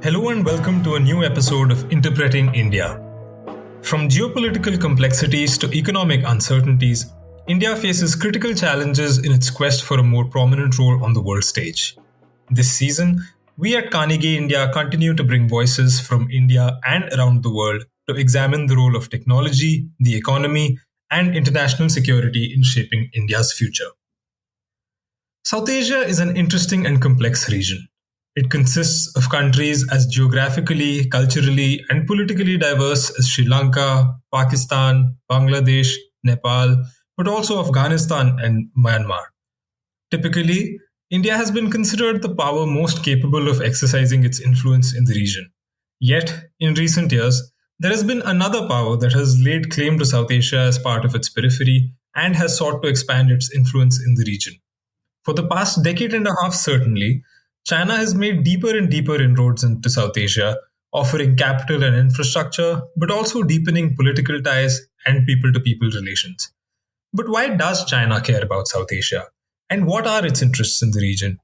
Hello and welcome to a new episode of Interpreting India. From geopolitical complexities to economic uncertainties, India faces critical challenges in its quest for a more prominent role on the world stage. This season, we at Carnegie India continue to bring voices from India and around the world to examine the role of technology, the economy, and international security in shaping India's future. South Asia is an interesting and complex region. It consists of countries as geographically, culturally, and politically diverse as Sri Lanka, Pakistan, Bangladesh, Nepal, but also Afghanistan and Myanmar. Typically, India has been considered the power most capable of exercising its influence in the region. Yet, in recent years, there has been another power that has laid claim to South Asia as part of its periphery and has sought to expand its influence in the region. For the past decade and a half, certainly, China has made deeper and deeper inroads into South Asia, offering capital and infrastructure, but also deepening political ties and people to people relations. But why does China care about South Asia? And what are its interests in the region?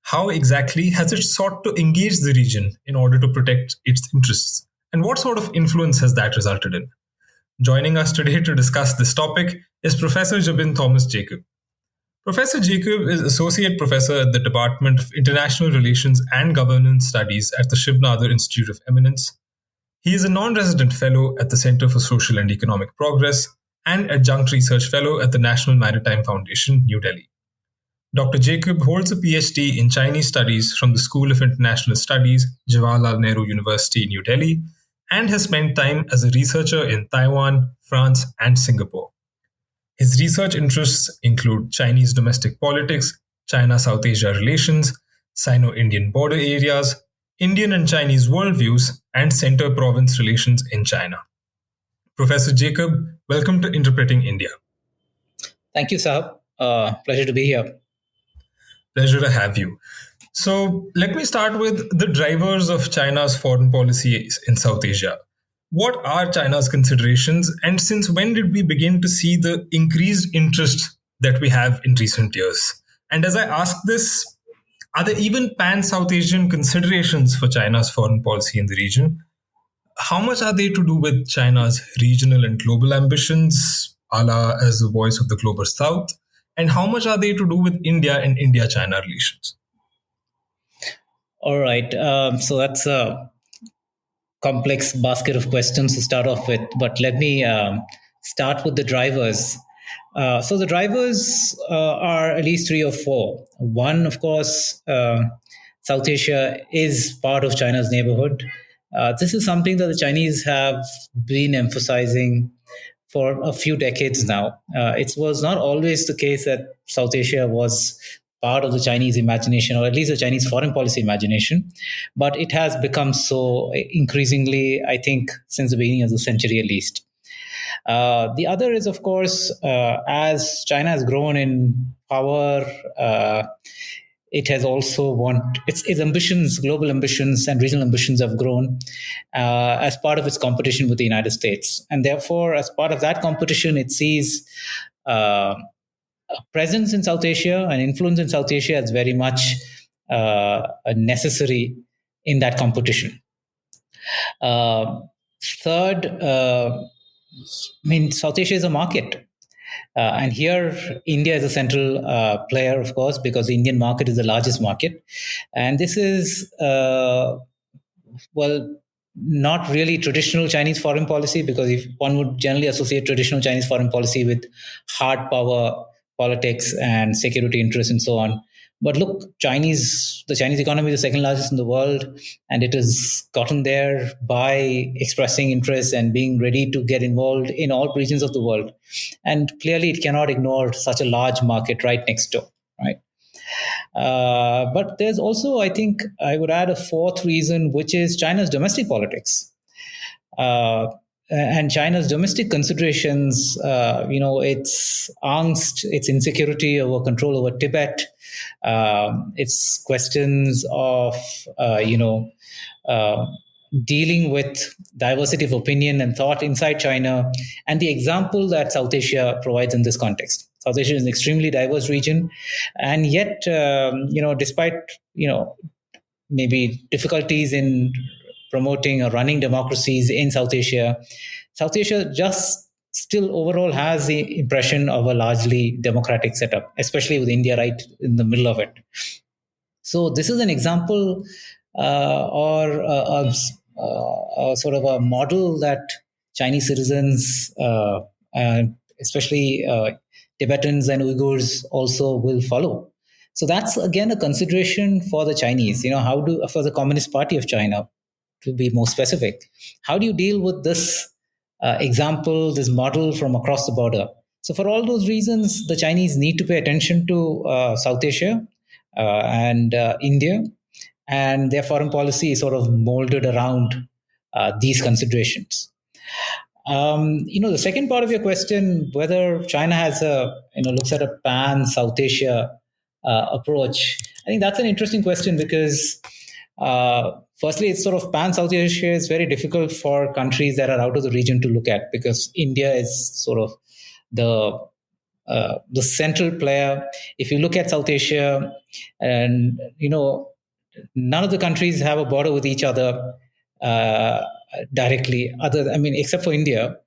How exactly has it sought to engage the region in order to protect its interests? And what sort of influence has that resulted in? Joining us today to discuss this topic is Professor Jabin Thomas Jacob. Professor Jacob is Associate Professor at the Department of International Relations and Governance Studies at the Shiv Nadar Institute of Eminence. He is a non-resident fellow at the Center for Social and Economic Progress and adjunct research fellow at the National Maritime Foundation, New Delhi. Dr. Jacob holds a PhD in Chinese Studies from the School of International Studies, Jawaharlal Nehru University, New Delhi, and has spent time as a researcher in Taiwan, France, and Singapore. His research interests include Chinese domestic politics, China-South Asia relations, Sino-Indian border areas, Indian and Chinese worldviews, and center-province relations in China. Professor Jacob, welcome to Interpreting India. Thank you, Sahab. Pleasure to be here. Pleasure to have you. So let me start with the drivers of China's foreign policy in South Asia. What are China's considerations, and since when did we begin to see the increased interest that we have in recent years? And as I ask this, are there even pan-South Asian considerations for China's foreign policy in the region? How much are they to do with China's regional and global ambitions, a la as the voice of the global South? And how much are they to do with India and India-China relations? All right. So that's a complex basket of questions to start off with, but let me start with the drivers. So the drivers are at least three or four. One, of course, South Asia is part of China's neighborhood. This is something that the Chinese have been emphasizing for a few decades now. It was not always the case that South Asia was part of the Chinese imagination, or at least the Chinese foreign policy imagination. But it has become so increasingly, I think, since the beginning of the century at least. The other is, of course, as China has grown in power, it has also its ambitions, global ambitions and regional ambitions have grown as part of its competition with the United States. And therefore, as part of that competition, it sees a presence in South Asia and influence in South Asia is very much necessary in that competition. Third, South Asia is a market. And here, India is a central player, of course, because the Indian market is the largest market. And this is, not really traditional Chinese foreign policy, because if one would generally associate traditional Chinese foreign policy with hard power politics and security interests and so on. But look, the Chinese economy is the second largest in the world, and it has gotten there by expressing interest and being ready to get involved in all regions of the world. And clearly, it cannot ignore such a large market right next door, right? But there's also, I think, I would add a fourth reason, which is China's domestic politics. And China's domestic considerations, its angst, its insecurity over control over Tibet, its questions of, dealing with diversity of opinion and thought inside China, and the example that South Asia provides in this context. South Asia is an extremely diverse region, and yet, despite maybe difficulties in promoting or running democracies in South Asia. South Asia just still overall has the impression of a largely democratic setup, especially with India right in the middle of it. So this is an example or sort of a model that Chinese citizens, especially Tibetans and Uyghurs, also will follow. So that's again a consideration for the Chinese. How do for the Communist Party of China, to be more specific, how do you deal with this example, this model from across the border? So for all those reasons, the Chinese need to pay attention to South Asia and India, and their foreign policy is sort of molded around these considerations. The second part of your question, whether China has looks at a pan South Asia approach, I think that's an interesting question because, firstly, it's sort of pan South Asia is very difficult for countries that are out of the region to look at because India is sort of the central player. If you look at South Asia, and none of the countries have a border with each other directly. Except for India,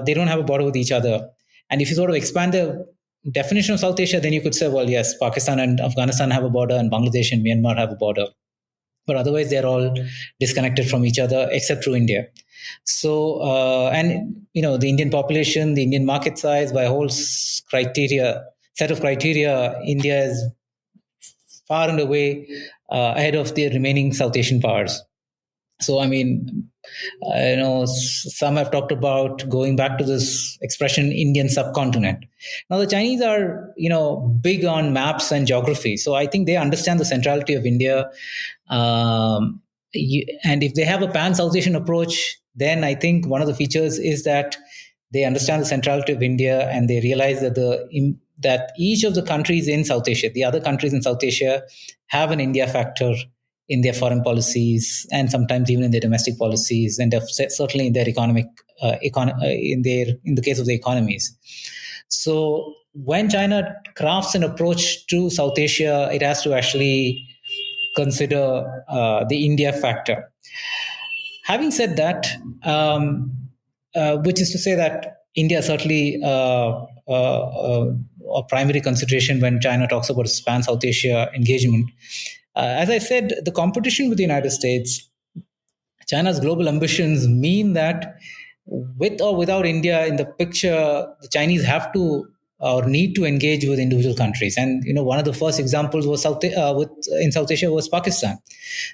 they don't have a border with each other. And if you sort of expand the definition of South Asia, then you could say, well, yes, Pakistan and Afghanistan have a border, and Bangladesh and Myanmar have a border. But otherwise, they're all disconnected from each other, except through India. So, the Indian population, the Indian market size, by a whole set of criteria, India is far and away ahead of the remaining South Asian powers. So, some have talked about going back to this expression Indian subcontinent. Now, the Chinese are, big on maps and geography. So I think they understand the centrality of India. And if they have a pan-South Asian approach, then I think one of the features is that they understand the centrality of India and they realize that each of the countries in South Asia, the other countries in South Asia, have an India factor in their foreign policies and sometimes even in their domestic policies, and certainly in their economic in the case of the economies. So when China crafts an approach to South Asia, it has to actually consider the India factor. Having said that, which is to say that India certainly a primary consideration when China talks about span South Asia engagement. As I said, the competition with the United States, China's global ambitions mean that with or without India in the picture, the Chinese have to or need to engage with individual countries. And one of the first examples was in South Asia was Pakistan.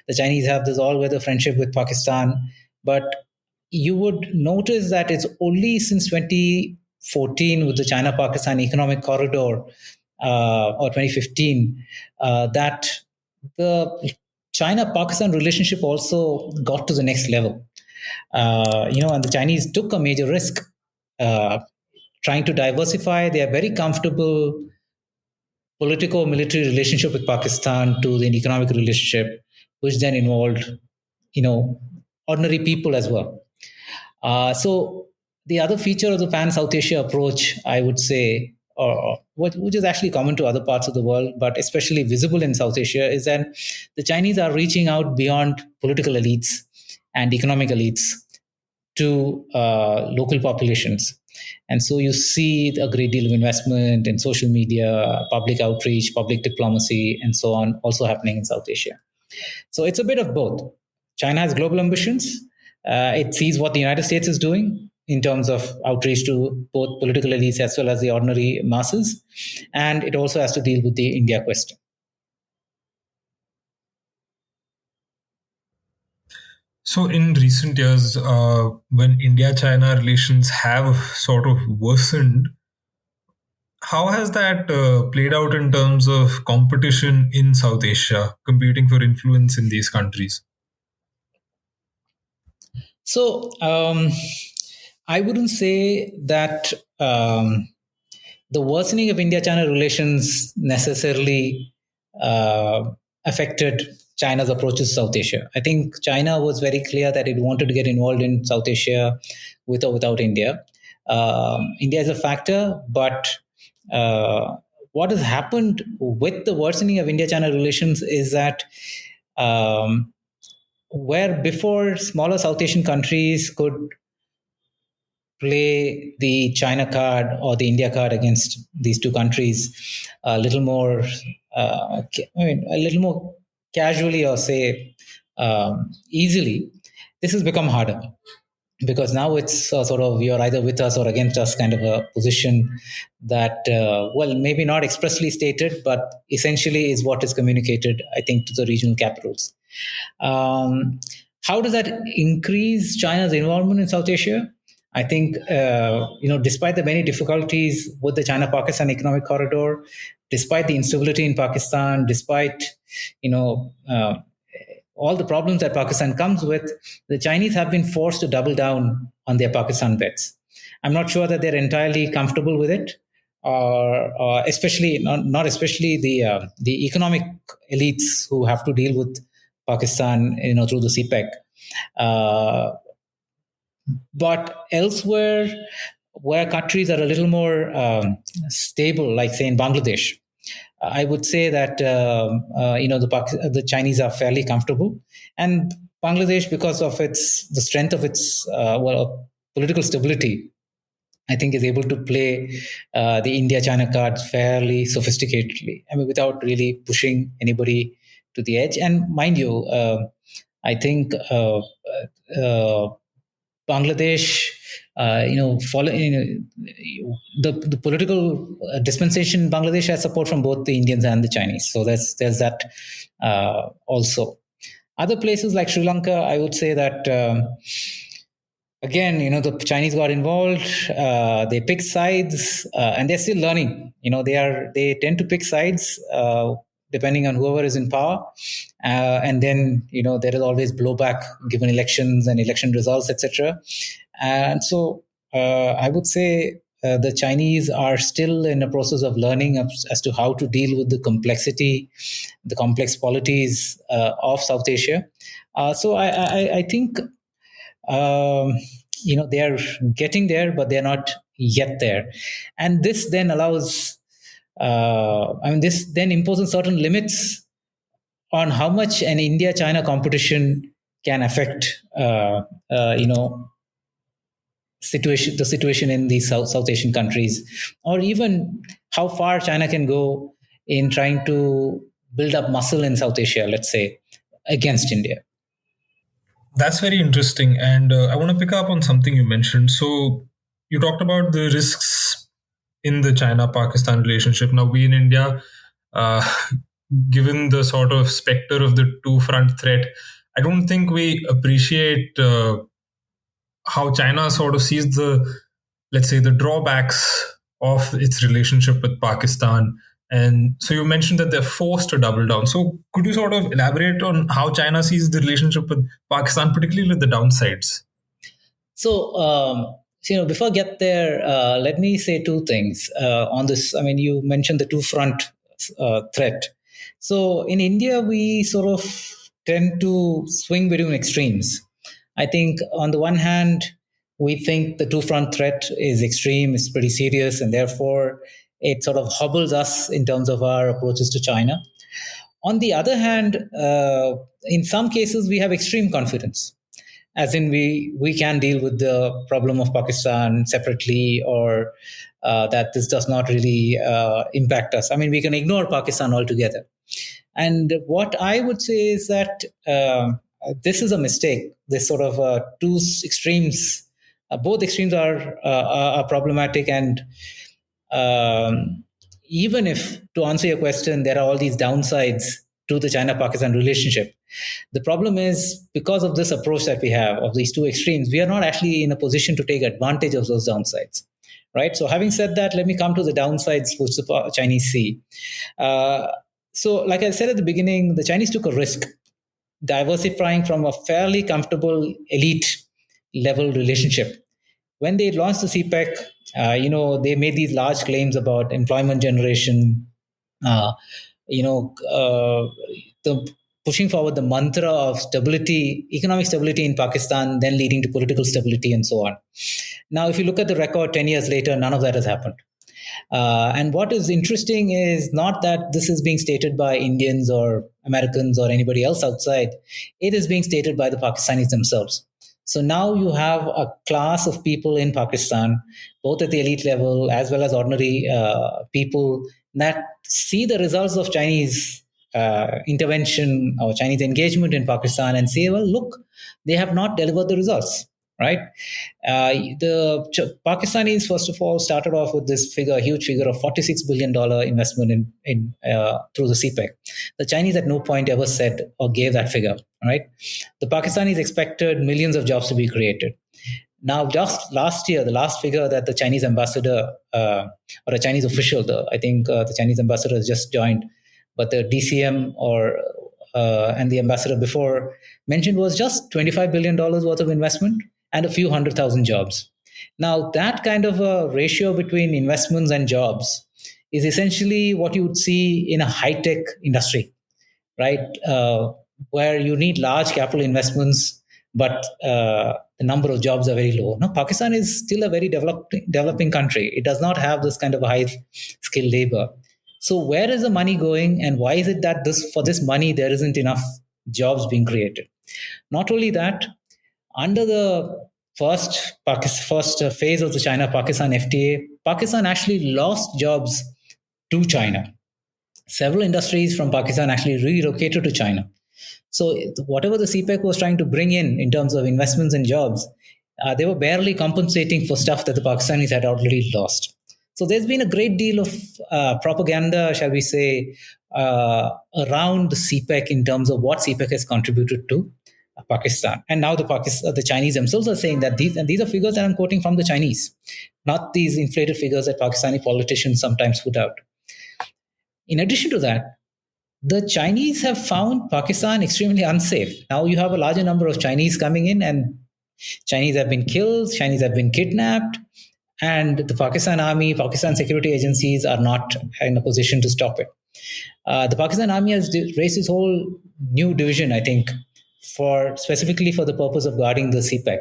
The Chinese have this all-weather friendship with Pakistan, but you would notice that it's only since 2014 with the China-Pakistan Economic Corridor or 2015 that the China-Pakistan relationship also got to the next level. And the Chinese took a major risk trying to diversify their very comfortable political-military relationship with Pakistan to an economic relationship, which then involved, ordinary people as well. So the other feature of the pan-South Asia approach, I would say, which is actually common to other parts of the world, but especially visible in South Asia, is that the Chinese are reaching out beyond political elites and economic elites to local populations. And so you see a great deal of investment in social media, public outreach, public diplomacy, and so on also happening in South Asia. So it's a bit of both. China has global ambitions. It sees what the United States is doing in terms of outreach to both political elites as well as the ordinary masses. And it also has to deal with the India question. So, in recent years, when India-China relations have sort of worsened, how has that played out in terms of competition in South Asia, competing for influence in these countries? So, I wouldn't say that the worsening of India-China relations necessarily affected China's approaches to South Asia. I think China was very clear that it wanted to get involved in South Asia with or without India. India is a factor, but what has happened with the worsening of India-China relations is that Um, where before smaller South Asian countries could play the China card or the India card against these two countries a little more, a little more casually or say easily, this has become harder because now it's sort of you're either with us or against us kind of a position that, well, maybe not expressly stated, but essentially is what is communicated, I think, to the regional capitals. Um, how does that increase China's involvement in South Asia? I think, despite the many difficulties with the China-Pakistan economic corridor, despite the instability in Pakistan, despite, you know, all the problems that Pakistan comes with, the Chinese have been forced to double down on their Pakistan bets. I'm not sure that they're entirely comfortable with it, or especially not especially the economic elites who have to deal with Pakistan, through the CPEC. Uh, but elsewhere, where countries are a little more stable, like say in Bangladesh, I would say that the Chinese are fairly comfortable, and Bangladesh, because of the strength of its political stability, I think is able to play the India-China cards fairly sophisticatedly. I mean, without really pushing anybody to the edge. And mind you, I think Bangladesh, follow the political dispensation in Bangladesh has support from both the Indians and the Chinese. So there's that also. Other places like Sri Lanka, I would say that. Again, the Chinese got involved. They picked sides, and they're still learning. They tend to pick sides depending on whoever is in power, and then there is always blowback given elections and election results, etc. And so, I would say the Chinese are still in a process of learning as to how to deal with the complexity, the complex polities of South Asia. So I think they are getting there, but they're not yet there. And this then allows, this then imposes certain limits on how much an India-China competition can affect, the situation in these South Asian countries, or even how far China can go in trying to build up muscle in South Asia, let's say, against India. That's very interesting. And I want to pick up on something you mentioned. So, you talked about the risks in the China Pakistan relationship. Now, we in India, uh, given the sort of specter of the two front threat, I don't think we appreciate how China sort of sees let's say, the drawbacks of its relationship with Pakistan. And so you mentioned that they're forced to double down. So could you sort of elaborate on how China sees the relationship with Pakistan, particularly the downsides? So, before I get there, let me say two things on this. I mean, you mentioned the two front threat. So, in India, we sort of tend to swing between extremes. I think, on the one hand, we think the two front threat is extreme, it's pretty serious, and therefore it sort of hobbles us in terms of our approaches to China. On the other hand, in some cases, we have extreme confidence, as in we can deal with the problem of Pakistan separately, or that this does not really impact us. I mean, we can ignore Pakistan altogether. And what I would say is that this is a mistake. This sort of two extremes, both extremes are problematic, and even if, to answer your question, there are all these downsides to the China-Pakistan relationship, the problem is, because of this approach that we have of these two extremes, we are not actually in a position to take advantage of those downsides. Right. So, having said that, let me come to the downsides which the Chinese see. So, like I said at the beginning, the Chinese took a risk diversifying from a fairly comfortable elite level relationship. When they launched the CPEC, they made these large claims about employment generation, uh, the pushing forward the mantra of stability, economic stability in Pakistan, then leading to political stability and so on. Now, if you look at the record 10 years later, none of that has happened. And what is interesting is not that this is being stated by Indians or Americans or anybody else outside, it is being stated by the Pakistanis themselves. So now you have a class of people in Pakistan, both at the elite level as well as ordinary people, that see the results of Chinese intervention or Chinese engagement in Pakistan and say, well, look, they have not delivered the results, right? The Pakistanis, first of all, started off with this figure, a huge figure of $46 billion investment in through the CPEC. The Chinese at no point ever said or gave that figure, right? The Pakistanis expected millions of jobs to be created. Now, just last year, the last figure that the Chinese ambassador or a Chinese official, I think the Chinese ambassador has just joined, but the DCM or and the ambassador before mentioned was just $25 billion worth of investment and a few 100,000 jobs. Now, that kind of a ratio between investments and jobs is essentially what you would see in a high tech industry, right? Where you need large capital investments, but the number of jobs are very low. Now, Pakistan is still a very developing country. It does not have this kind of a high skilled labor. So, where is the money going, and why is it that for this money there isn't enough jobs being created? Not only that, under the first phase of the China-Pakistan FTA, Pakistan actually lost jobs to China. Several industries from Pakistan actually relocated to China. So whatever the CPEC was trying to bring in terms of investments and jobs, they were barely compensating for stuff that the Pakistanis had already lost. So there's been a great deal of propaganda, shall we say, around the CPEC in terms of what CPEC has contributed to Pakistan. And now the Chinese themselves are saying that these are figures that I'm quoting from the Chinese, not these inflated figures that Pakistani politicians sometimes put out. In addition to that, the Chinese have found Pakistan extremely unsafe. Now you have a larger number of Chinese coming in, and Chinese have been killed, Chinese have been kidnapped, and the Pakistan army, Pakistan security agencies are not in a position to stop it. The Pakistan army has raised this whole new division, I think, specifically for the purpose of guarding the CPEC.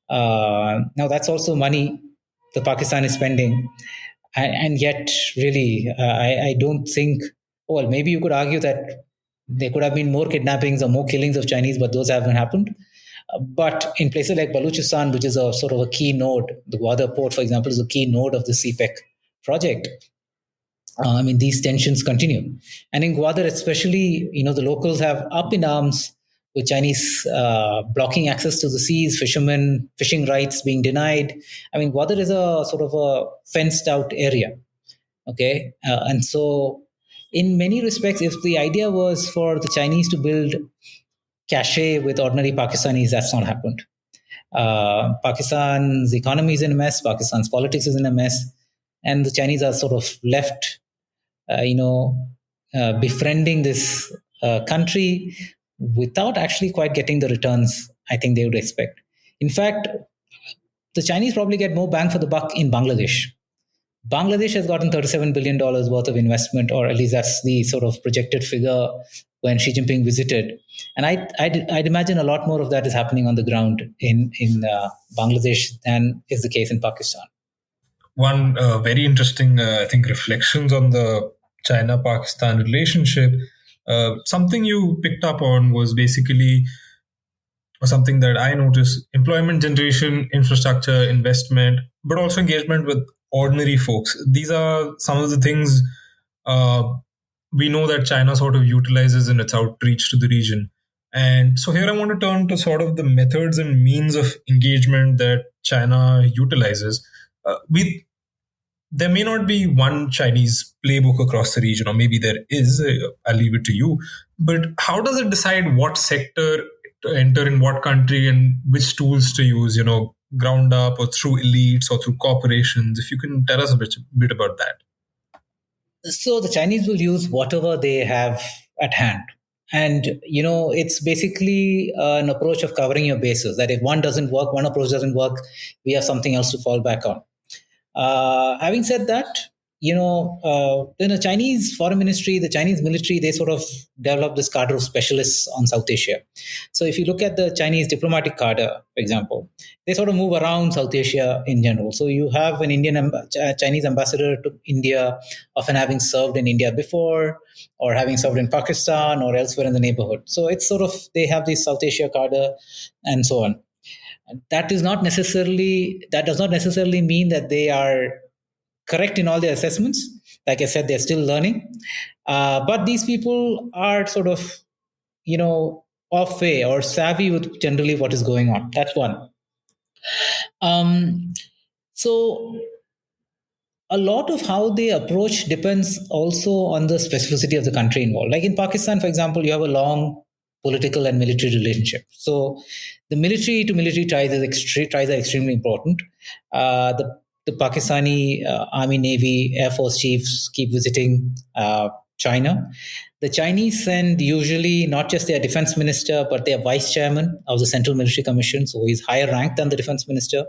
Now that's also money the Pakistan is spending, and yet really, I don't think. Well, maybe you could argue that there could have been more kidnappings or more killings of Chinese, but those haven't happened. But in places like Balochistan, which is a sort of a key node, the Gwadar port, for example, is a key node of the CPEC project. These tensions continue. And in Gwadar especially, the locals have up in arms with Chinese blocking access to the seas, fishermen, fishing rights being denied. Gwadar is a sort of a fenced out area. Okay. And so in many respects, if the idea was for the Chinese to build cachet with ordinary Pakistanis, that's not happened. Pakistan's economy is in a mess. Pakistan's politics is in a mess. And the Chinese are sort of left, befriending this country without actually quite getting the returns I think they would expect. In fact, the Chinese probably get more bang for the buck in Bangladesh. Bangladesh has gotten $37 billion worth of investment, or at least that's the sort of projected figure when Xi Jinping visited. And I'd imagine a lot more of that is happening on the ground in Bangladesh than is the case in Pakistan. One very interesting, I think, reflections on the China-Pakistan relationship. Something you picked up on was basically something that I noticed: employment generation, infrastructure, investment, but also engagement with ordinary folks. These are some of the things we know that China sort of utilizes in its outreach to the region. And so here I want to turn to sort of the methods and means of engagement that China utilizes. There may not be one Chinese playbook across the region, or maybe there is. I'll leave it to you. But how does it decide what sector to enter in what country and which tools to use, ground up or through elites or through corporations? If you can tell us a bit about that. So the Chinese will use whatever they have at hand. And, it's basically an approach of covering your bases, that if one doesn't work, one approach doesn't work, we have something else to fall back on. Having said that, in the Chinese foreign ministry, the Chinese military, they sort of developed this cadre of specialists on South Asia. So if you look at the Chinese diplomatic cadre, for example, they sort of move around South Asia in general. So you have an Chinese ambassador to India, often having served in India before, or having served in Pakistan or elsewhere in the neighborhood. So it's sort of, they have this South Asia cadre and so on. That does not necessarily mean that they are correct in all their assessments. Like I said, they're still learning. But these people are sort of, off way or savvy with generally what is going on. That's one. So a lot of how they approach depends also on the specificity of the country involved. Like in Pakistan, for example, you have a long political and military relationship. So the military to military ties are extremely important. The Pakistani Army, Navy, Air Force chiefs keep visiting China. The Chinese send usually not just their defense minister, but their vice chairman of the Central Military Commission, so he's higher ranked than the defense minister,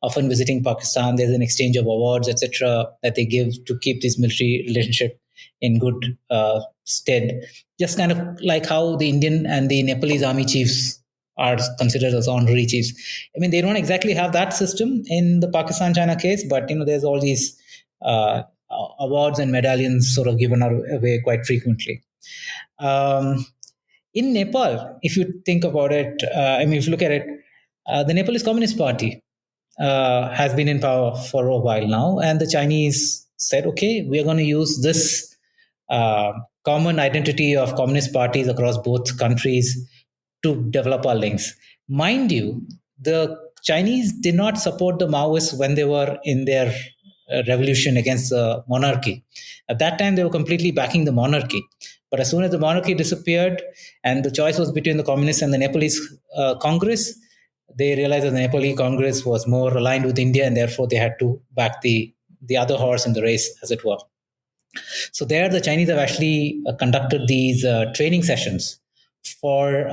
often visiting Pakistan. There's an exchange of awards, etc., that they give to keep this military relationship in good stead. Just kind of like how the Indian and the Nepalese army chiefs are considered as honorary chiefs. I mean, they don't exactly have that system in the Pakistan-China case, but there's all these awards and medallions sort of given away quite frequently. In Nepal, if you think about it, if you look at it, the Nepalese Communist Party has been in power for a while now, and the Chinese said, okay, we are going to use this common identity of communist parties across both countries to develop our links. Mind you, the Chinese did not support the Maoists when they were in their revolution against the monarchy. At that time, they were completely backing the monarchy. But as soon as the monarchy disappeared and the choice was between the communists and the Nepalese Congress, they realized that the Nepali Congress was more aligned with India, and therefore they had to back the other horse in the race, as it were. So there, the Chinese have actually conducted these training sessions for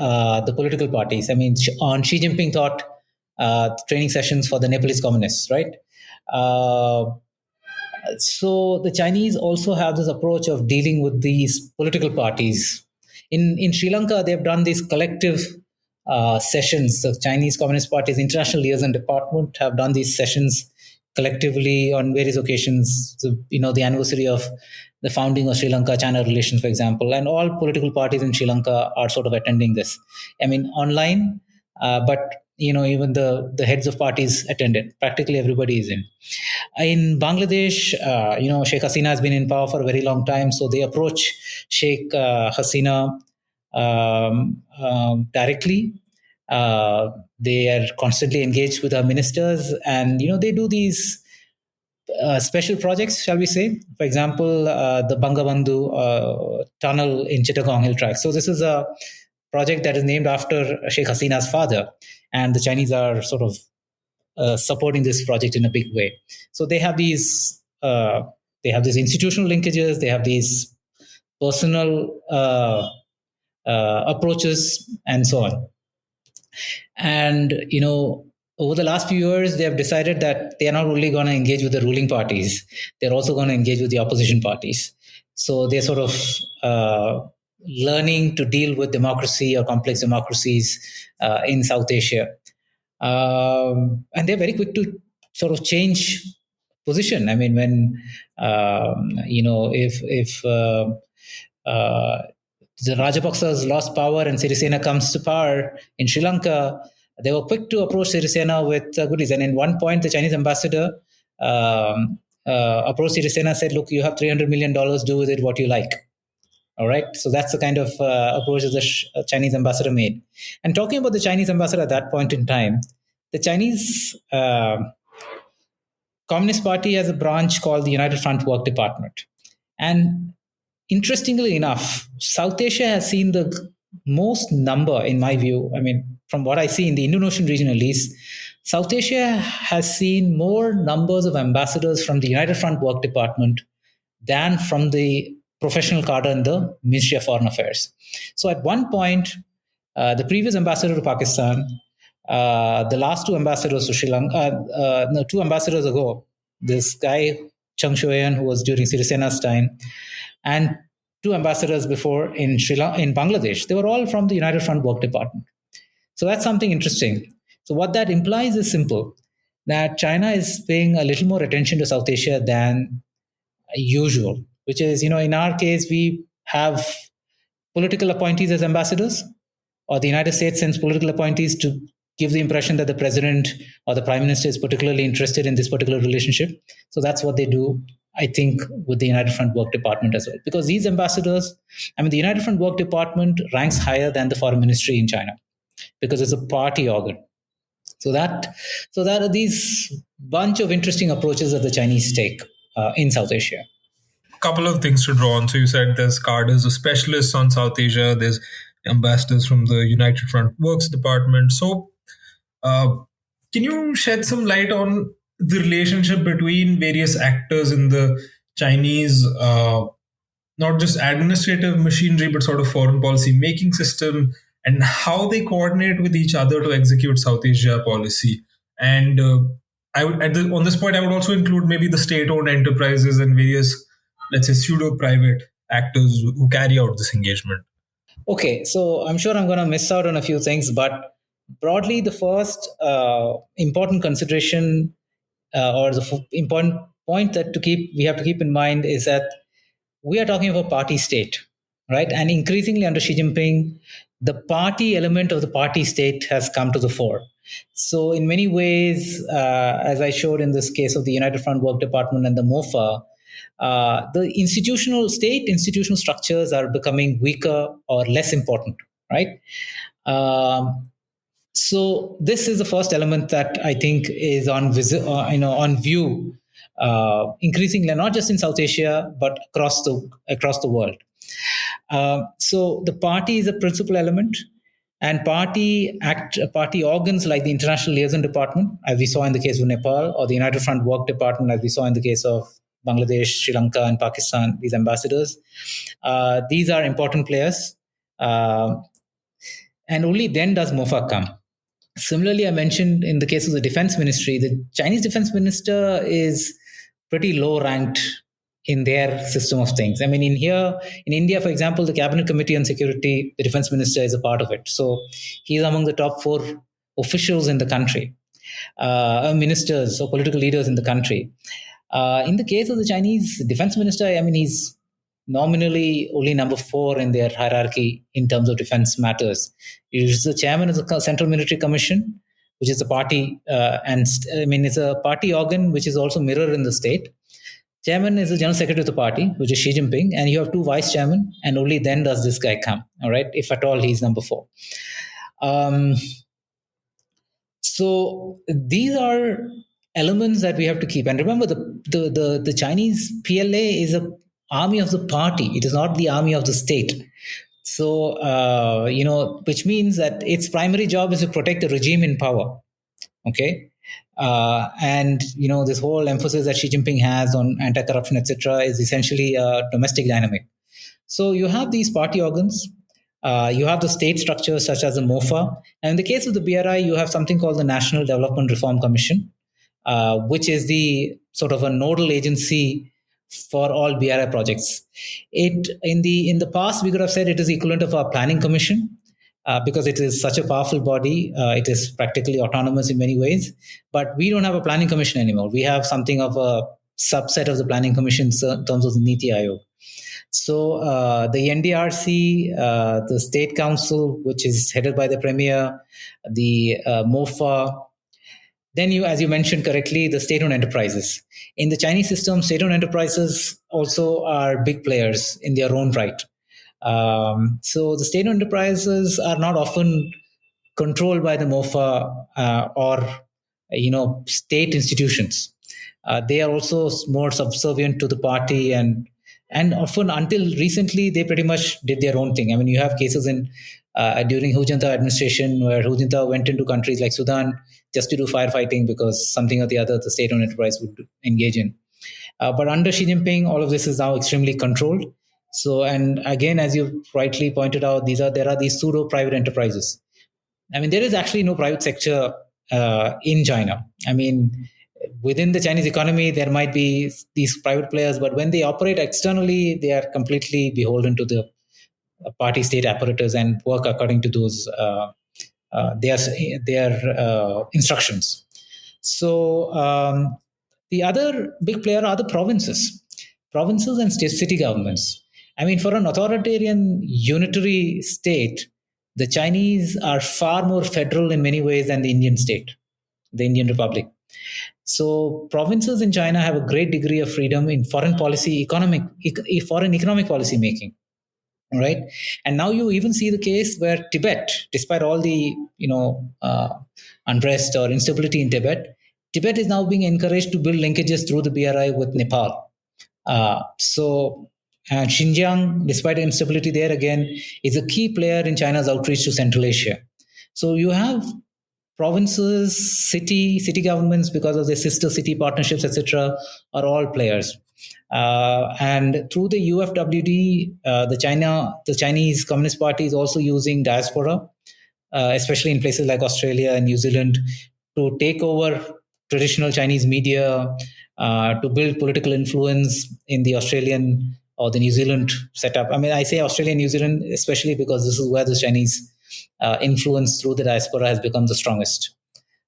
the political parties. I mean, on Xi Jinping taught training sessions for the Nepalese communists, right? So the Chinese also have this approach of dealing with these political parties. In Sri Lanka, they've done these collective sessions. The Chinese Communist Party's International Liaison Department have done these sessions collectively on various occasions. So, the anniversary of the founding of Sri Lanka-China relations, for example, and all political parties in Sri Lanka are sort of attending this. I mean, online, but even the heads of parties attended. Practically everybody is in. In Bangladesh, Sheikh Hasina has been in power for a very long time, so they approach Sheikh Hasina directly. They are constantly engaged with our ministers, and they do these special projects, shall we say? For example, the Bangabandhu tunnel in Chittagong Hill Track. So this is a project that is named after Sheikh Hasina's father, and the Chinese are sort of supporting this project in a big way. So they have these institutional linkages, they have these personal approaches, and so on. And over the last few years, they have decided that they are not only going to engage with the ruling parties, they're also going to engage with the opposition parties. So they're sort of learning to deal with democracy or complex democracies in South Asia. And they're very quick to sort of change position. I mean, when if the Rajapaksas lost power and Sirisena comes to power in Sri Lanka, they were quick to approach Sirisena with goodies. And in one point, the Chinese ambassador approached Sirisena and said, "Look, you have $300 million. Do with it what you like." All right. So that's the kind of approach that the Chinese ambassador made. And talking about the Chinese ambassador at that point in time, the Chinese Communist Party has a branch called the United Front Work Department. And interestingly enough, South Asia has seen the most number, in my view. I mean, from what I see in the Indian Ocean region at least, South Asia has seen more numbers of ambassadors from the United Front Work Department than from the professional cadre in the Ministry of Foreign Affairs. So at one point, the previous ambassador to Pakistan, the last two ambassadors to Sri Lanka, 2 ambassadors ago, this guy Chung Shoyan, who was during Sirisena's time, and two ambassadors before in Sri Lanka, in Bangladesh. They were all from the United Front Work Department. So that's something interesting. So what that implies is simple, that China is paying a little more attention to South Asia than usual, which is, in our case, we have political appointees as ambassadors, or the United States sends political appointees to give the impression that the president or the prime minister is particularly interested in this particular relationship. So that's what they do, I think, with the United Front Work Department as well. Because these ambassadors, the United Front Work Department ranks higher than the foreign ministry in China because it's a party organ. So that are these bunch of interesting approaches that the Chinese take in South Asia. Couple of things to draw on. So you said there's cadres of specialists on South Asia. There's ambassadors from the United Front Works Department. So uh, can you shed some light on the relationship between various actors in the Chinese, not just administrative machinery, but sort of foreign policy making system, and how they coordinate with each other to execute South Asia policy? And on this point, I would also include maybe the state-owned enterprises and various, let's say, pseudo-private actors who carry out this engagement. Okay, so I'm sure I'm going to miss out on a few things, but broadly, the first important consideration or the important point that we have to keep in mind is that we are talking about party state, right? And increasingly under Xi Jinping, the party element of the party state has come to the fore. So in many ways, as I showed in this case of the United Front Work Department and the MOFA, the institutional structures are becoming weaker or less important, right? Um, so this is the first element that I think is on view increasingly, not just in South Asia but across the world. So the party is a principal element, and party organs like the International Liaison Department, as we saw in the case of Nepal, or the United Front Work Department, as we saw in the case of Bangladesh, Sri Lanka, and Pakistan. These ambassadors, these are important players, and only then does MOFA come. Similarly, I mentioned in the case of the defense ministry, the Chinese defense minister is pretty low ranked in their system of things. In India, for example, the Cabinet Committee on Security, the defense minister is a part of it. So he's among the top 4 officials in the country, ministers or political leaders in the country. In the case of the Chinese defense minister, he's nominally only number 4 in their hierarchy in terms of defense matters. He's the chairman of the Central Military Commission, which is a party, it's a party organ which is also mirror in the state. Chairman is the general secretary of the party, which is Xi Jinping, and you have 2 vice chairmen, and only then does this guy come. All right, if at all he's number 4. So these are elements that we have to keep. And remember, the Chinese PLA is a army of the party. It is not the army of the state. So, which means that its primary job is to protect the regime in power. Okay. And this whole emphasis that Xi Jinping has on anti-corruption, etc., is essentially a domestic dynamic. So you have these party organs. You have the state structures such as the MOFA. And in the case of the BRI, you have something called the National Development Reform Commission, which is the sort of a nodal agency for all BRI projects. In the past, we could have said it is the equivalent of our planning commission, because it is such a powerful body. It is practically autonomous in many ways. But we don't have a planning commission anymore. We have something of a subset of the planning commission in terms of the Niti Aayog. So the NDRC, the State Council, which is headed by the Premier, the MOFA, then as you mentioned correctly, the state-owned enterprises. In the Chinese system, state-owned enterprises also are big players in their own right. So the state-owned enterprises are not often controlled by the MOFA or state institutions. They are also more subservient to the party, and often until recently they pretty much did their own thing. You have cases during Hu Jintao administration where Hu Jintao went into countries like Sudan just to do firefighting because something or the other the state-owned enterprise would engage in. But under Xi Jinping, all of this is now extremely controlled. So, and again, as you rightly pointed out, there are these pseudo-private enterprises. There is actually no private sector in China. within the Chinese economy, there might be these private players, but when they operate externally, they are completely beholden to the party state apparatus and work according to those their instructions. So the other big player are the provinces and city governments. I mean, for an authoritarian unitary state, the Chinese are far more federal in many ways than the Indian state, the Indian Republic. So provinces in China have a great degree of freedom in foreign policy, foreign economic policy making. Right, and now you even see the case where Tibet, despite all the unrest or instability in Tibet is now being encouraged to build linkages through the BRI with Nepal. And Xinjiang, despite the instability there again, is a key player in China's outreach to Central Asia. So you have provinces, city governments, because of their sister city partnerships, etc., are all players. And through the UFWD, the Chinese Communist Party is also using diaspora, especially in places like Australia and New Zealand, to take over traditional Chinese media, to build political influence in the Australian or the New Zealand setup. I mean, I say Australia and New Zealand especially because this is where the Chinese influence through the diaspora has become the strongest.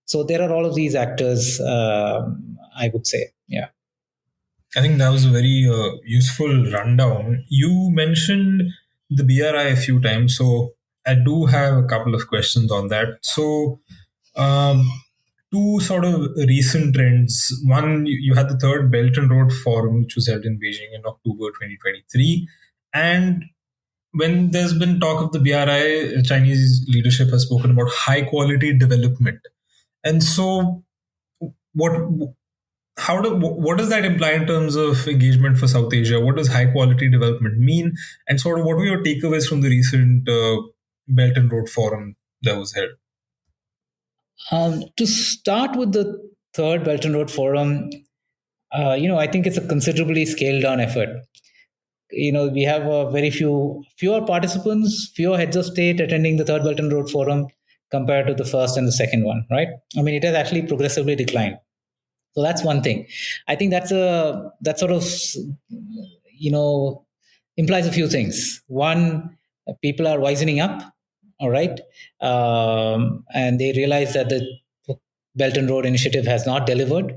So there are all of these actors, I would say. Yeah. I think that was a very useful rundown. You mentioned the BRI a few times, so I do have a couple of questions on that. So, two sort of recent trends. One, you had the third Belt and Road Forum, which was held in Beijing in October 2023. And when there's been talk of the BRI, Chinese leadership has spoken about high quality development. And so, what what does that imply in terms of engagement for South Asia? What does high quality development mean? And sort of what were your takeaways from the recent Belt and Road Forum that was held? To start with the third Belt and Road Forum, I think it's a considerably scaled down effort. We have fewer participants, fewer heads of state attending the third Belt and Road Forum compared to the first and the second one, right? I mean, it has actually progressively declined. So that's one thing. I think that sort of, implies a few things. One, people are wisening up, all right, and they realize that the Belt and Road Initiative has not delivered.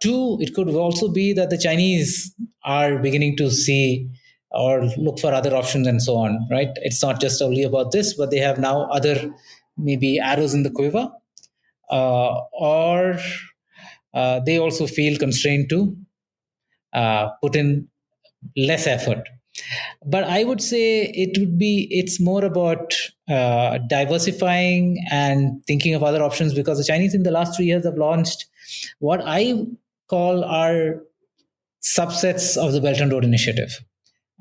Two, it could also be that the Chinese are beginning to see or look for other options and so on, right? It's not just only about this, but they have now other maybe arrows in the quiver, or they also feel constrained to put in less effort. But I would say it's more about diversifying and thinking of other options, because the Chinese in the last 3 years have launched what I call are subsets of the Belt and Road Initiative.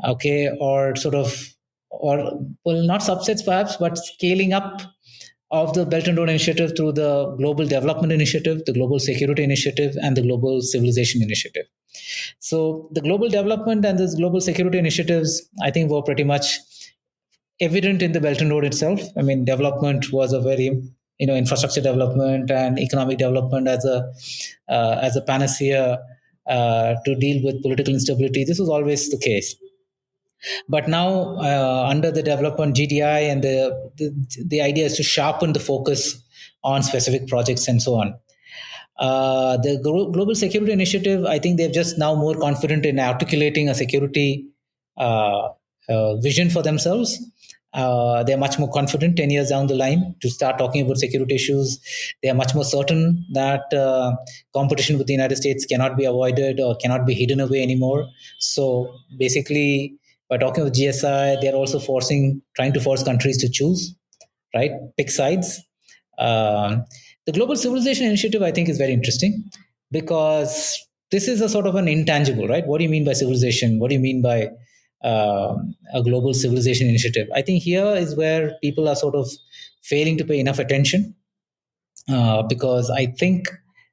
Okay, or not subsets perhaps, but scaling up of the Belt and Road Initiative through the Global Development Initiative, the Global Security Initiative, and the Global Civilization Initiative. So the global development and the global security initiatives, I think, were pretty much evident in the Belt and Road itself. I mean, development was a very, infrastructure development and economic development as a panacea to deal with political instability. This was always the case. But now, under the development GDI, and the idea is to sharpen the focus on specific projects and so on. The Global Security Initiative, I think they're just now more confident in articulating a security vision for themselves. They're much more confident 10 years down the line to start talking about security issues. They are much more certain that competition with the United States cannot be avoided or cannot be hidden away anymore. So basically, by talking with GSI, they're also trying to force countries to choose, right? Pick sides. The Global Civilization Initiative, I think, is very interesting because this is a sort of an intangible, right? What do you mean by civilization? What do you mean by a global civilization initiative? I think here is where people are sort of failing to pay enough attention, because I think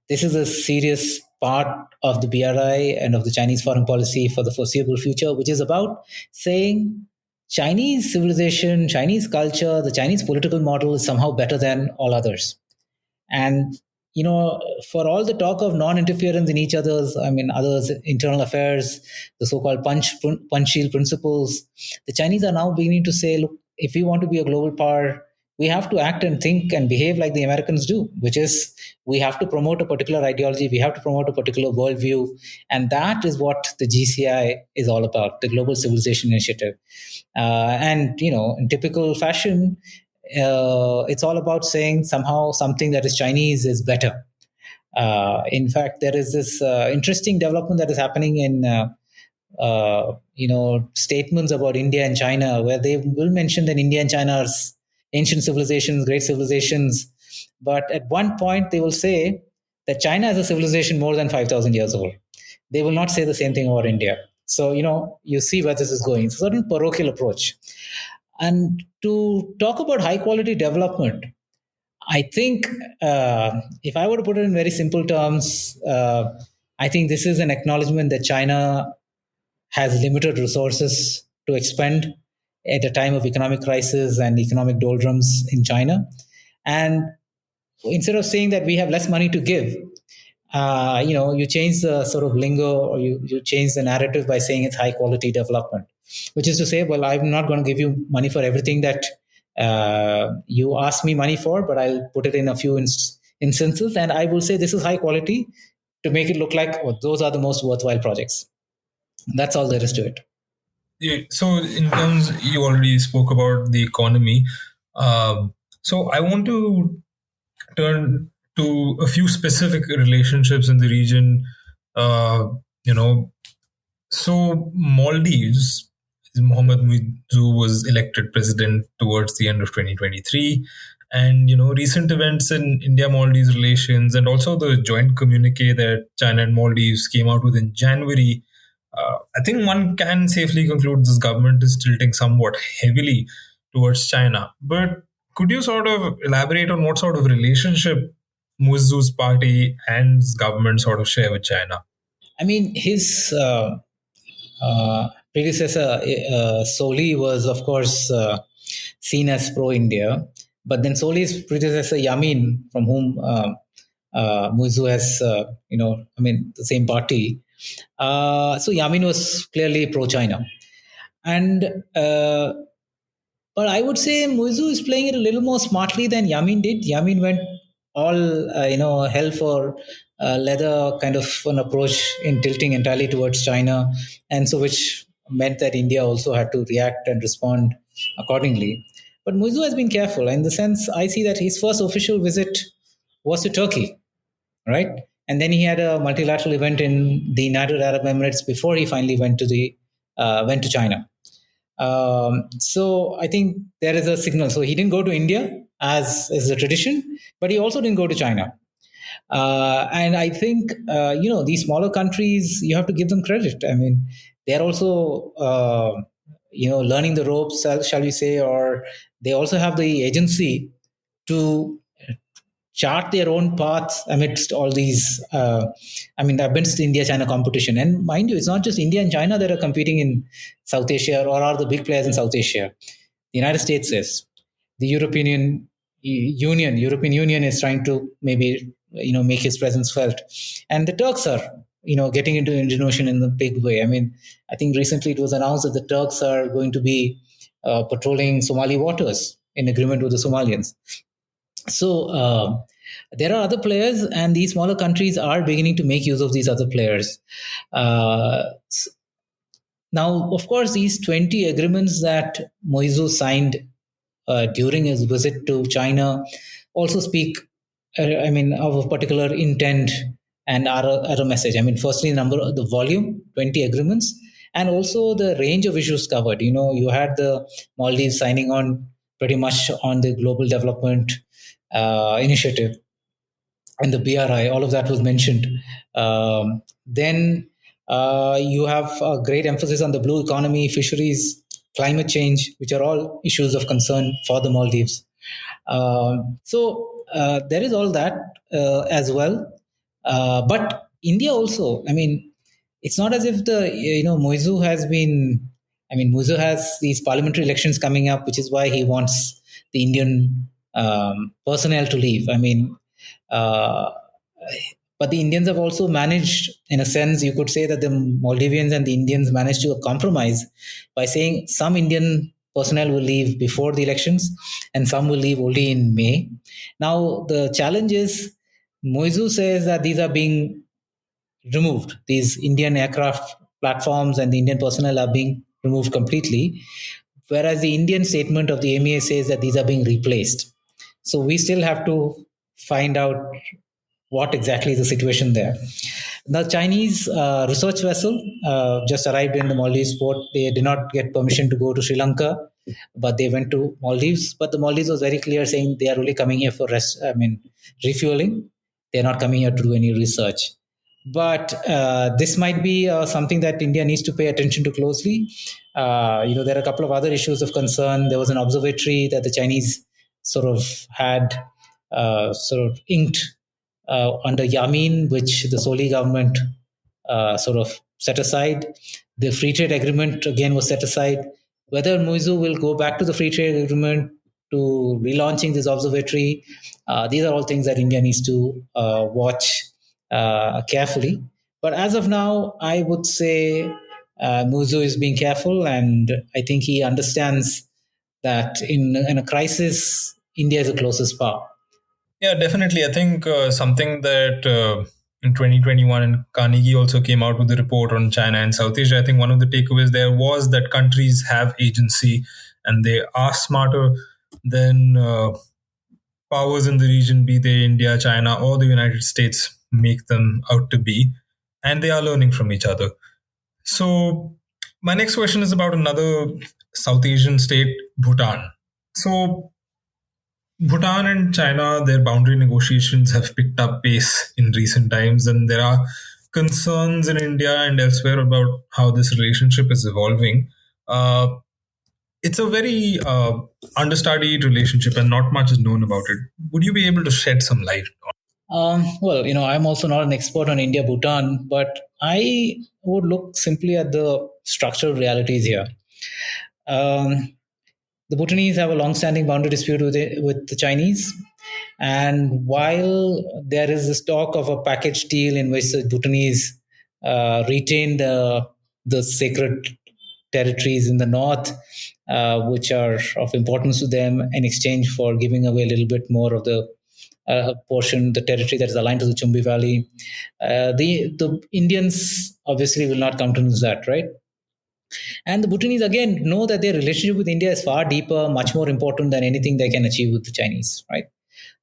this is a serious part of the BRI and of the Chinese foreign policy for the foreseeable future, which is about saying Chinese civilization, Chinese culture, the Chinese political model is somehow better than all others. And for all the talk of non-interference in each other's, others' internal affairs, the so-called punch shield principles, the Chinese are now beginning to say, look, if we want to be a global power, we have to act and think and behave like the Americans do, which is we have to promote a particular ideology, we have to promote a particular worldview, and that is what the GCI is all about, the Global Civilization Initiative. And in typical fashion, it's all about saying somehow something that is Chinese is better. In fact, there is this interesting development that is happening in statements about India and China, where they will mention that India and China are ancient civilizations, great civilizations, but at one point they will say that China is a civilization more than 5,000 years old. They will not say the same thing about India. So you see where this is going. It's a certain parochial approach. And to talk about high quality development, I think if I were to put it in very simple terms, I think this is an acknowledgement that China has limited resources to expend at a time of economic crisis and economic doldrums in China. And instead of saying that we have less money to give, you change the sort of lingo, or you change the narrative by saying it's high quality development, which is to say, well, I'm not going to give you money for everything that you ask me money for, but I'll put it in a few instances, and I will say this is high quality to make it look like those are the most worthwhile projects. That's all there is to it. Yeah, so in terms, you already spoke about the economy. So I want to turn to a few specific relationships in the region. Uh, you know, so Maldives, Mohammed Muizzu was elected president towards the end of 2023. And recent events in India-Maldives relations, and also the joint communique that China and Maldives came out with in January, I think one can safely conclude this government is tilting somewhat heavily towards China. But could you sort of elaborate on what sort of relationship Muizzu's party and his government sort of share with China? I mean, his predecessor, Soli, was, of course, seen as pro India. But then Soli's predecessor, Yamin, from whom Muizzu has, the same party. So Yamin was clearly pro China. And but I would say Muizzu is playing it a little more smartly than Yamin did. Yamin went all, hell for leather kind of an approach in tilting entirely towards China, and so which meant that India also had to react and respond accordingly. But Muizzu has been careful in the sense I see that his first official visit was to Turkey, right? And then he had a multilateral event in the United Arab Emirates before he finally went to China. So I think there is a signal. So he didn't go to India as is the tradition, but he also didn't go to China. And I think these smaller countries, you have to give them credit. I mean, they're also learning the ropes, shall we say, or they also have the agency to chart their own paths amidst all these. Amidst the India-China competition. And mind you, it's not just India and China that are competing in South Asia or are the big players in South Asia. The United States is. The European Union is trying to maybe make his presence felt, and the Turks are getting into the Indian Ocean in a big way. I mean, I think recently it was announced that the Turks are going to be patrolling Somali waters in agreement with the Somalians. So there are other players, and these smaller countries are beginning to make use of these other players. Uh, Now, of course, these 20 agreements that Muizzu signed during his visit to China also speak, of a particular intent and are a message. I mean, firstly, the volume, 20 agreements, and also the range of issues covered. You had the Maldives signing on pretty much on the global development initiative and the BRI, all of that was mentioned. Then you have a great emphasis on the blue economy, fisheries, climate change, which are all issues of concern for the Maldives. So there is all that as well. But India also, I mean, it's not as if Muizzu has been. I mean, Muizzu has these parliamentary elections coming up, which is why he wants the Indian personnel to leave. I mean, but the Indians have also managed, in a sense, you could say that the Maldivians and the Indians managed to compromise by saying some Indian personnel will leave before the elections and some will leave only in May. Now, the challenge is Moizu says that these are being removed. These Indian aircraft platforms and the Indian personnel are being removed completely, whereas the Indian statement of the MEA says that these are being replaced. So we still have to find out what exactly is the situation there. The Chinese research vessel just arrived in the Maldives port. They did not get permission to go to Sri Lanka, but they went to Maldives. But the Maldives was very clear, saying they are only coming here for refueling. They are not coming here to do any research. But this might be something that India needs to pay attention to closely. There are a couple of other issues of concern. There was an observatory that the Chinese sort of had sort of inked under Yamin, which the Soli government sort of set aside. The free trade agreement again was set aside. Whether Muizu will go back to the free trade agreement to relaunching this observatory, these are all things that India needs to watch carefully. But as of now, I would say Muizu is being careful, and I think he understands that in a crisis, India is the closest power. Yeah, definitely. I think something that in 2021, and Carnegie also came out with a report on China and South Asia. I think one of the takeaways there was that countries have agency and they are smarter than powers in the region, be they India, China, or the United States, make them out to be. And they are learning from each other. So, my next question is about another South Asian state, Bhutan. So, Bhutan and China, their boundary negotiations have picked up pace in recent times, and there are concerns in India and elsewhere about how this relationship is evolving. Uh, it's a very understudied relationship, and not much is known about it. Would you be able to shed some light on? I'm also not an expert on India Bhutan, but I would look simply at the structural realities here. Um, the Bhutanese have a long-standing boundary dispute with the Chinese, and while there is this talk of a package deal in which the Bhutanese retain the sacred territories in the north, which are of importance to them, in exchange for giving away a little bit more of the portion, the territory that is aligned to the Chumbi Valley. The Indians obviously will not countenance that, right? And the Bhutanese again know that their relationship with India is far deeper, much more important than anything they can achieve with the Chinese, right?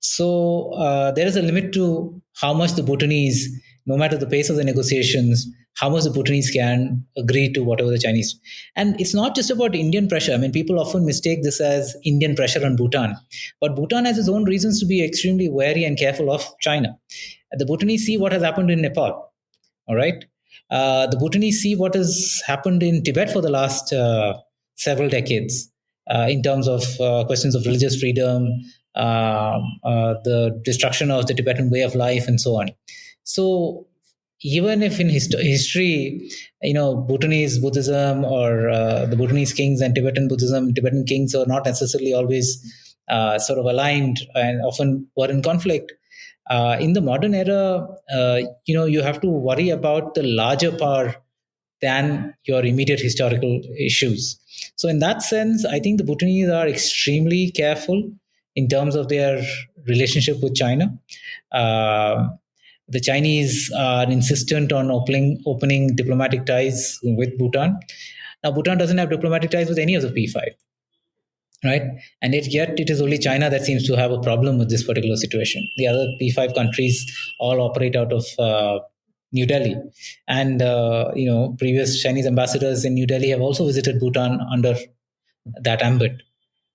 So there is a limit to how much the Bhutanese, no matter the pace of the negotiations, how much the Bhutanese can agree to whatever the Chinese. And it's not just about Indian pressure. I mean, people often mistake this as Indian pressure on Bhutan, but Bhutan has its own reasons to be extremely wary and careful of China. The Bhutanese see what has happened in Nepal. All right. The Bhutanese see what has happened in Tibet for the last several decades in terms of questions of religious freedom, the destruction of the Tibetan way of life, and so on. So, even if in history, Bhutanese Buddhism or the Bhutanese kings and Tibetan Buddhism, Tibetan kings are not necessarily always sort of aligned and often were in conflict. In the modern era, you have to worry about the larger power than your immediate historical issues. So, in that sense, I think the Bhutanese are extremely careful in terms of their relationship with China. Uh, the Chinese are insistent on opening diplomatic ties with Bhutan. Now, Bhutan doesn't have diplomatic ties with any of the P5, right? And yet it is only China that seems to have a problem with this particular situation. The other P5 countries all operate out of New Delhi, and previous Chinese ambassadors in New Delhi have also visited Bhutan under that ambit.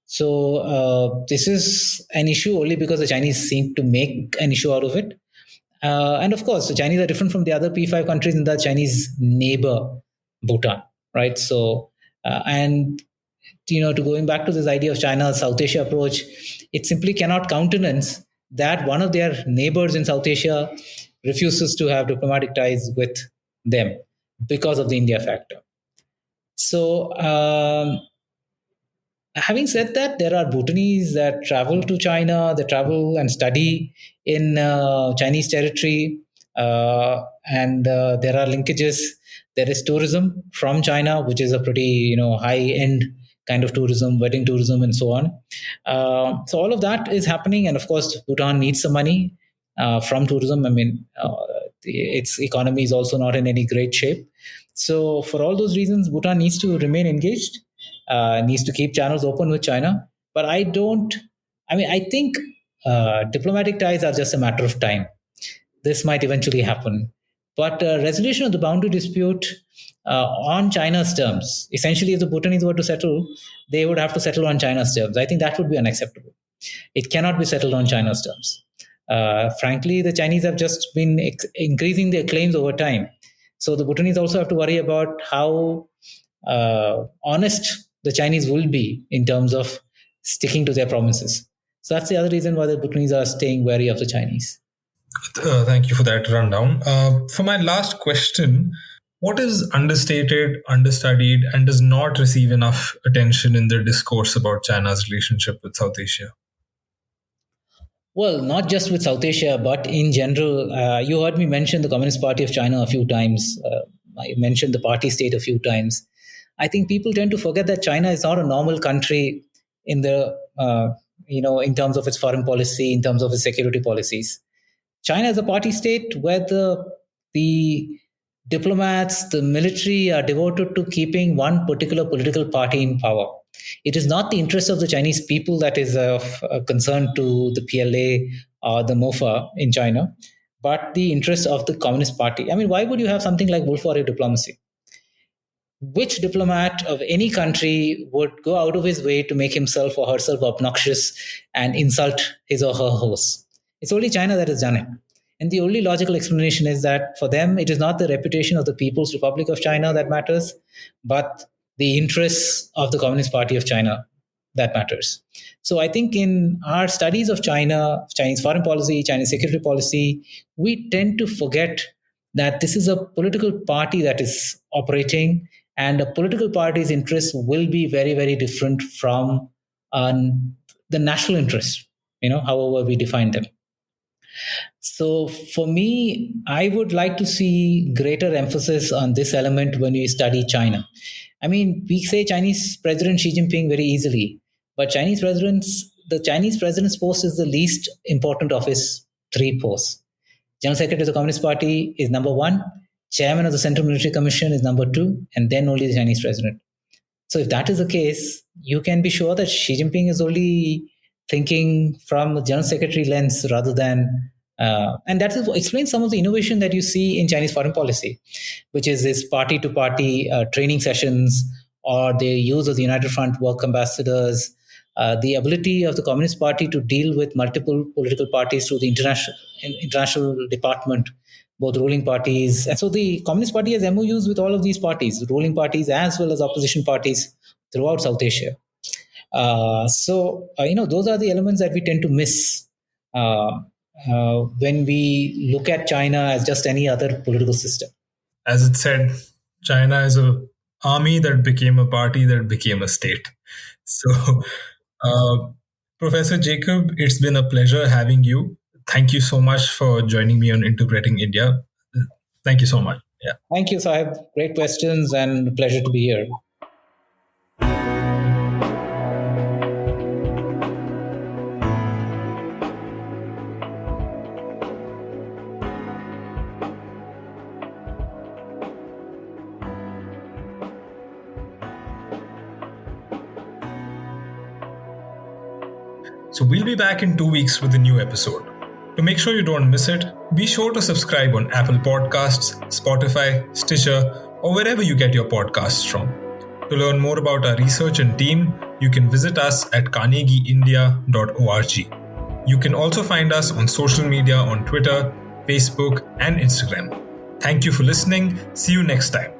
So this is an issue only because the Chinese seem to make an issue out of it. And of course, the Chinese are different from the other P5 countries in the Chinese neighbor Bhutan, right? So, and to going back to this idea of China's South Asia approach, it simply cannot countenance that one of their neighbors in South Asia refuses to have diplomatic ties with them because of the India factor. So Having said that, there are Bhutanese that travel to China, they travel and study in Chinese territory, and there are linkages. There is tourism from China, which is a pretty high end kind of tourism, wedding tourism, and so on. So all of that is happening, and of course, Bhutan needs some money from tourism. I mean, its economy is also not in any great shape. So for all those reasons, Bhutan needs to remain engaged, needs to keep channels open with China. But I don't. I mean, I think diplomatic ties are just a matter of time. This might eventually happen. But resolution of the boundary dispute on China's terms, essentially, if the Bhutanese were to settle, they would have to settle on China's terms. I think that would be unacceptable. It cannot be settled on China's terms. Frankly, the Chinese have just been increasing their claims over time. So the Bhutanese also have to worry about how honest the Chinese will be in terms of sticking to their promises. So that's the other reason why the Bhutanese are staying wary of the Chinese. Thank you for that rundown. For my last question, what is understated, understudied, and does not receive enough attention in the discourse about China's relationship with South Asia? Well, not just with South Asia, but in general. You heard me mention the Communist Party of China a few times. I mentioned the party state a few times. I think people tend to forget that China is not a normal country in the in terms of its foreign policy, in terms of its security policies. China is a party state where the diplomats, the military are devoted to keeping one particular political party in power. It is not the interest of the Chinese people that is of concern to the PLA or the MOFA in China, but the interest of the Communist Party. I mean, why would you have something like wolf warrior diplomacy? Which diplomat of any country would go out of his way to make himself or herself obnoxious and insult his or her host? It's only China that has done it. And the only logical explanation is that for them, it is not the reputation of the People's Republic of China that matters, but the interests of the Communist Party of China that matters. So I think in our studies of China, Chinese foreign policy, Chinese security policy, we tend to forget that this is a political party that is operating, and a political party's interests will be very, very different from the national interests, however we define them. So for me, I would like to see greater emphasis on this element when we study China. I mean, we say Chinese President Xi Jinping very easily, but the Chinese president's post is the least important of his three posts. General Secretary of the Communist Party is number one, Chairman of the Central Military Commission is number two, and then only the Chinese president. So if that is the case, you can be sure that Xi Jinping is only thinking from a general secretary lens rather than, and that explains some of the innovation that you see in Chinese foreign policy, which is this party-to-party training sessions, or the use of the United Front work ambassadors, the ability of the Communist Party to deal with multiple political parties through the international department, both ruling parties. And so the Communist Party has MOUs with all of these parties, ruling parties as well as opposition parties throughout South Asia. Those are the elements that we tend to miss when we look at China as just any other political system. As it said, China is an army that became a party that became a state. So, Professor Jacob, it's been a pleasure having you. Thank you so much for joining me on Interpreting India. Thank you so much. Yeah. Thank you, Sahib. Great questions and pleasure to be here. So we'll be back in 2 weeks with a new episode. To make sure you don't miss it, be sure to subscribe on Apple Podcasts, Spotify, Stitcher, or wherever you get your podcasts from. To learn more about our research and team, you can visit us at carnegieindia.org. You can also find us on social media on Twitter, Facebook, and Instagram. Thank you for listening. See you next time.